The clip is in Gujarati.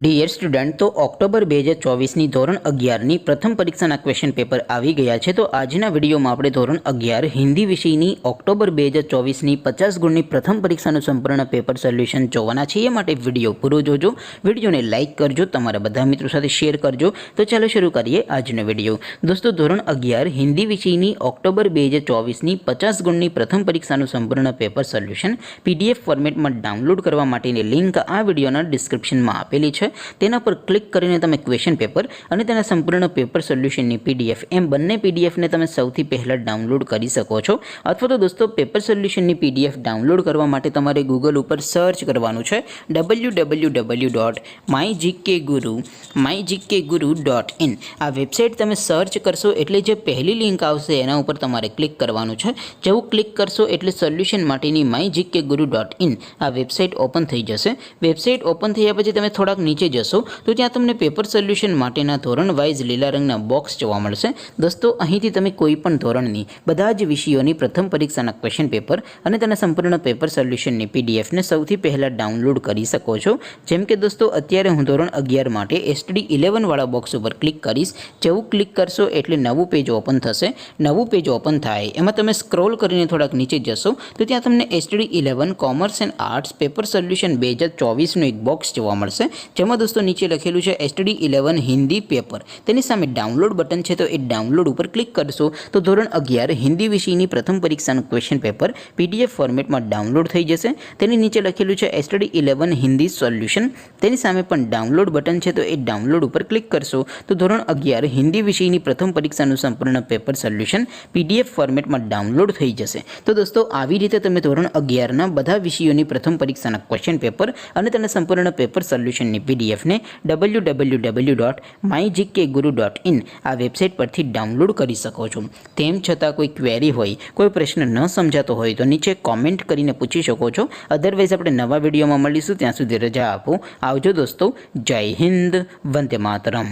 ડિયર સ્ટુડન્ટ, તો ઓક્ટોબર 2024ની ધોરણ 11ની પ્રથમ પરીક્ષાના ક્વેશ્ચન પેપર આવી ગયા છે। તો આજના વિડીયોમાં આપણે ધોરણ 11 હિન્દી વિષયની ઓક્ટોબર 2024ની 50 ગુણની પ્રથમ પરીક્ષાનું સંપૂર્ણ પેપર સોલ્યુશન જોવાના છીએ। માટે વિડીયો પૂરો જોજો, વિડીયોને લાઇક કરજો, તમારા બધા મિત્રો સાથે શેર કરજો। તો ચાલો શરૂ કરીએ આજનો વિડીયો। દોસ્તો, ધોરણ 11 હિન્દી વિષયની ઓક્ટોબર 2024ની 50 ગુણની પ્રથમ પરીક્ષાનું સંપૂર્ણ પેપર સોલ્યુશન PDF ફોર્મેટમાં ડાઉનલોડ કરવા માટેની લિંક આ વિડીયોના ડિસ્ક્રિપ્શનમાં આપેલી છે। તેના પર ક્લિક કરીને તમે ક્વેશ્ચન પેપર અને તેના સંપૂર્ણ પેપર સોલ્યુશનની PDF એમ બંને PDFને તમે સૌથી પહેલાં ડાઉનલોડ કરી શકો છો। અથવા તો દોસ્તો, પેપર સોલ્યુશનની PDF ડાઉનલોડ કરવા માટે તમારે ગૂગલ ઉપર સર્ચ કરવાનું છે www.mygkguru.in। આ વેબસાઇટ તમે સર્ચ કરશો એટલે જે પહેલી લિંક આવશે એના ઉપર તમારે ક્લિક કરવાનું છે। જેવું ક્લિક કરશો એટલે સોલ્યુશન માટેની mygkguru.in આ વેબસાઇટ ઓપન થઈ જશે। વેબસાઇટ ઓપન થયા પછી તમે થોડાક નીચે જશો તો ત્યાં તમને પેપર સોલ્યુશન માટેના ધોરણ વાઇઝ લીલા રંગના બોક્સ જોવા મળશે। દોસ્તો, અહીંથી તમે કોઈ પણ ધોરણની બધા જ વિષયોની પ્રથમ પરીક્ષાના ક્વેશ્ચન પેપર અને તેના સંપૂર્ણ પેપર સોલ્યુશનની PDFને સૌથી પહેલાં ડાઉનલોડ કરી શકો છો। જેમ કે દોસ્તો, અત્યારે હું ધોરણ 11 માટે STD 11 વાળા બોક્સ ઉપર ક્લિક કરીશ। જેવું ક્લિક કરશો એટલે નવું પેજ ઓપન થશે। નવું પેજ ઓપન થાય એમાં તમે સ્ક્રોલ કરીને થોડાક નીચે જશો તો ત્યાં તમને STD 11 commerce and arts paper solution 2024નું એક બોક્સ જોવા મળશે। જેમાં દોસ્તો નીચે લખેલું છે STD 11 હિન્દી પેપર, તેની સામે ડાઉનલોડ બટન છે। તો એ ડાઉનલોડ ઉપર ક્લિક કરશો તો ધોરણ 11 હિન્દી વિષયની પ્રથમ પરીક્ષાનું ક્વેશ્ચન પેપર PDF ફોર્મેટમાં ડાઉનલોડ થઈ જશે। તેની નીચે લખેલું છે STD 11 હિન્દી સોલ્યુશન, તેની સામે પણ ડાઉનલોડ બટન છે। તો એ ડાઉનલોડ ઉપર ક્લિક કરશો તો ધોરણ 11 હિન્દી વિષયની પ્રથમ પરીક્ષાનું સંપૂર્ણ પેપર સોલ્યુશન PDF ફોર્મેટમાં ડાઉનલોડ થઈ જશે। તો દોસ્તો, આવી રીતે તમે ધોરણ 11ના બધા વિષયોની પ્રથમ પરીક્ષાના ક્વેશ્ચન પેપર અને તેના સંપૂર્ણ પેપર સોલ્યુશનની PDFને www.mygkguru.in આ વેબસાઇટ પરથી ડાઉનલોડ કરી શકો છો। તેમ છતાં કોઈ ક્વેરી હોય, કોઈ પ્રશ્ન ન સમજાતો હોય તો નીચે કોમેન્ટ કરીને પૂછી શકો છો। અધરવાઇઝ આપણે નવા વિડીયોમાં મળીશું, ત્યાં સુધી રજા આપો। આવજો દોસ્તો, જય હિન્દ, વંદે માતરમ।